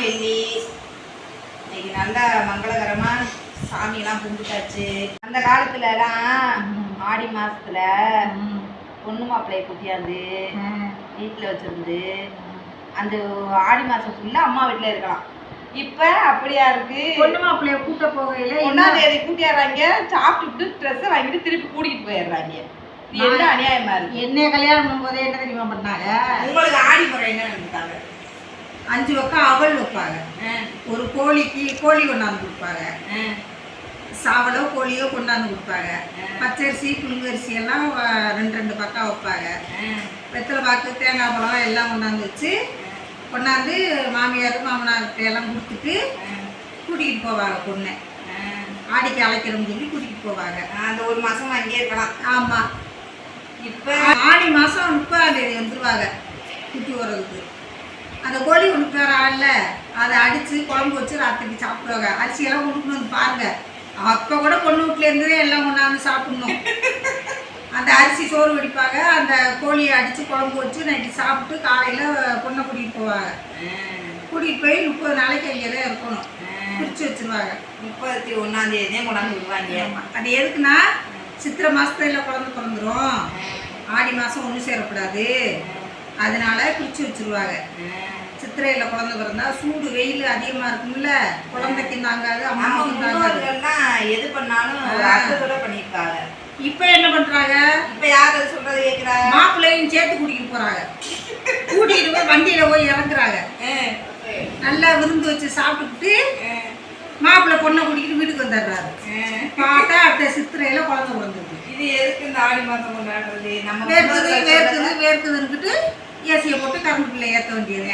வெள்ளி. இன்னைக்கு நல்லா மங்களகரமா சாமியெல்லாம் கும்பிட்டாச்சு. அந்த காலத்துலலாம் ஆடி மாசத்துல பொண்ணு மாப்பிள்ளையை கூட்டியாந்து வீட்டில் வச்சிருந்து அந்த ஆடி மாசம் ஃபுல்லா அம்மா வீட்டில் இருக்கலாம். இப்ப அப்படியா இருக்கு? பொண்ணு மாப்பிள்ளைய கூட்ட போகையில 1ஆம் தேதி கூட்டிடுறாங்க, சாப்பிட்டுட்டு ட்ரெஸ் வாங்கிட்டு திருப்பி கூட்டிட்டு போயிடுறாங்க. இது என்ன அநியாயமா இருக்கு? என்ன கல்யாணம் பண்ணும்போதே என்ன தெரியுமா பண்ணாங்க? உங்களுக்கு ஆடி முறை என்ன நினைப்பாங்க? 5 பக்கம் அவல் வைப்பாங்க. ஒரு கோழிக்கு கோழி கொண்டாந்து கொடுப்பாங்க. சாவலோ கோழியோ கொண்டாந்து கொடுப்பாங்க. பச்சரிசி புழுங்கரிசி எல்லாம் 2 பக்கம் வைப்பாங்க. வெத்தலை பாக்கு தேங்காய் பழம் எல்லாம் கொண்டாந்து வச்சு கொண்டாந்து மாமியார் மாமனார்கிட்ட எல்லாம் கொடுத்துட்டு கூட்டிகிட்டு போவாங்க பொண்ணை. ஆடிக்கு அழைக்கிறோம்னு சொல்லி கூட்டிகிட்டு போவாங்க. அந்த ஒரு மாதம் அங்கேயே இருக்கலாம். ஆமாம். இப்போ ஆடி மாதம் 30ஆம் தேதி வந்துடுவாங்க கூட்டி வர்றதுக்கு. அந்த கோழி கொண்டு வர ஆள்ல அதை அடித்து குழம்பு வச்சு ராத்திரிக்கு சாப்பிடுவாங்க. அரிசியெல்லாம் கொண்டு வந்து பாருங்கள். அப்போ கூட பொண்ணு வீட்டிலேருந்தே எல்லாம் கொண்டாந்து சாப்பிட்ணும். அந்த அரிசி சோறு வடிப்பாங்க, அந்த கோழியை அடித்து குழம்பு வச்சு நைட்டு சாப்பிட்டு காலையில் பொண்ணை கூட்டிகிட்டு போவாங்க. கூட்டிகிட்டு போய் 30 நாளைக்கு அங்கே தான் இருக்கணும். பிரித்து வச்சுருவாங்க. 31ஆம் தேதியே கொண்டாந்து விடுவாங்க. அது எதுக்குன்னா சித்திரை மாதத்துல குழந்தை பிறந்துடும், ஆடி மாதம் ஒன்று சேரக்கூடாது, அதனால பிரித்து வச்சுருவாங்க. சித்திரையில் குழந்தை பிறந்தா சூடு வெயில் அதிகமாக இருக்கும்ல, குழந்தைக்கு தாங்காது, அம்மாவுக்கும் தாங்காது. எது பண்ணாலும் அர்த்தத்தோட பண்ணியிருக்காங்க. இப்போ என்ன பண்ணுறாங்க? இப்போ யார் அது சொல்கிறத கேட்குறாங்க? மாப்பிள்ளையும் சேர்த்து கூட்டிகிட்டு போகிறாங்க. கூட்டிகிட்டு போய் வண்டியில் போய் இறங்குறாங்க. நல்லா விருந்து வச்சு சாப்பிட்டுக்கிட்டு மாப்பிள்ளை பொண்ணை கூட்டிகிட்டு வீட்டுக்கு வந்துடுறாரு. பார்த்தா அடுத்த சித்திரையில் குழந்தை பிறந்துருக்கு. இது எதுக்கு இந்த ஆடி மாதம் கொண்டாடுறது? நம்ம வேர்க்குதுன்னுக்கிட்டு ஏசியை போட்டு கரண்ட் பிள்ளை ஏற்ற வேண்டியது.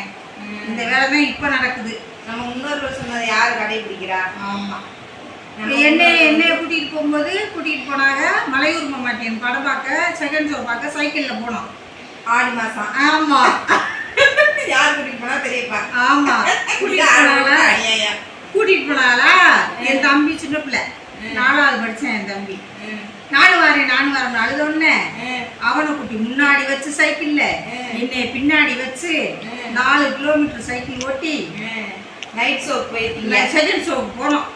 இந்த வேலை தான் இப்போ நடக்குது. நம்ம முன்னோர்கள் சொன்னதை யார் கடைபிடிக்கிறா? ஆமாம். என்னைய கூட்டிகிட்டு போகும்போது கூட்டிகிட்டு போனாங்க மலையூர் மாமாட்டியன் படம் பார்க்க, செகண்ட் ஷோ பார்க்க சைக்கிளில் போனோம் ஆடி மாதம். ஆமாம். யார் கூட்டிகிட்டு போனா? பெரியப்பா. ஆமாம். கூட்டிகிட்டு போனாங்களா? என் தம்பி சின்ன பிள்ளை, 4ஆவது படித்தேன் என் தம்பி. நானும் வரேன் அழுதோடனே அவனை கூட்டி முன்னாடி வச்சு சைக்கிளில் என்னை பின்னாடி வச்சு 4 கிலோமீட்டர் சைக்கிள் ஓட்டி நைட் ஷோக்கு போயிருக்கீங்க. செகண்ட் ஷோக்கு போனோம்.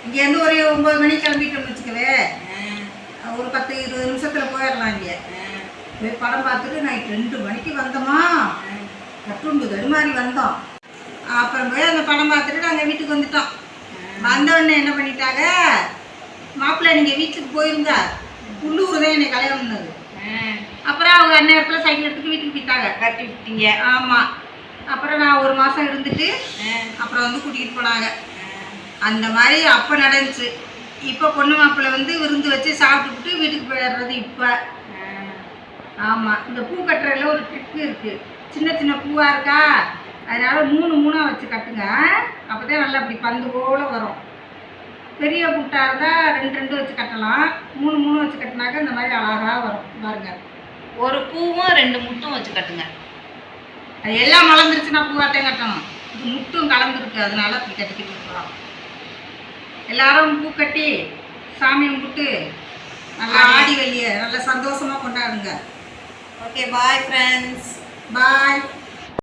இங்கேருந்து ஒரு 9 மணிக்கு கிளம்பிட்டோம்னு வச்சுக்கவே, ஒரு 10-20 நிமிஷத்தில் போயிடலாம். இங்கே போய் படம் பார்த்துட்டு நைட் 2 மணிக்கு வந்தோமா, கட்டுண்டு தடுமாறி வந்தோம். அப்புறம் போய் அந்த படம் பார்த்துட்டு நாங்கள் வீட்டுக்கு வந்துட்டோம். வந்தவொடனே என்ன பண்ணிட்டாங்க, மாப்பிள்ளை நீங்கள் வீட்டுக்கு போயிருந்தா உள்ளூர் தான் என்னை கல்யாணம் பண்ணது. அப்புறம் அவங்க அந்நேரத்தில் சைக்கிள் எடுத்துட்டு வீட்டுக்கு போயிட்டாங்க. கட்டி விட்டீங்க? ஆமாம். அப்புறம் நான் ஒரு மாதம் இருந்துட்டு அப்புறம் வந்து கூட்டிகிட்டு போனாங்க. அந்த மாதிரி அப்போ நடந்துச்சு. இப்போ பொண்ணு மாப்பிள்ளை வந்து விருந்து வச்சு சாப்பிட்டுக்கிட்டு வீட்டுக்கு போயிடுறது இப்போ. ஆமாம். இந்த பூ கட்டுறதுல ஒரு ட்ரிக்கு இருக்குது. சின்ன சின்ன பூவாக இருக்கா, அதனால் 3 வச்சு கட்டுங்க. அப்போ தான் நல்லா அப்படி பந்து போல் வரும். பெரிய பூட்டாக இருந்தால் 2 வச்சு கட்டலாம். 3 வச்சு கட்டினாக்க இந்த மாதிரி அழகாக வரும். பாருங்க, ஒரு பூவும் 2 முட்டும் வச்சு கட்டுங்க. அது எல்லாம் மலர்ந்துருச்சுன்னா பூவாட்டையும் கட்டணும். இது முட்டும் கலந்துருக்கு, அதனால அப்படி கட்டிக்கிட்டு இருக்கலாம். எல்லாரும் பூ கட்டி சாமி கும்பிட்டு நல்லா ஆடி வெள்ளியை நல்லா சந்தோஷமாக கொண்டாடுங்க. Okay, bye friends. பாய்.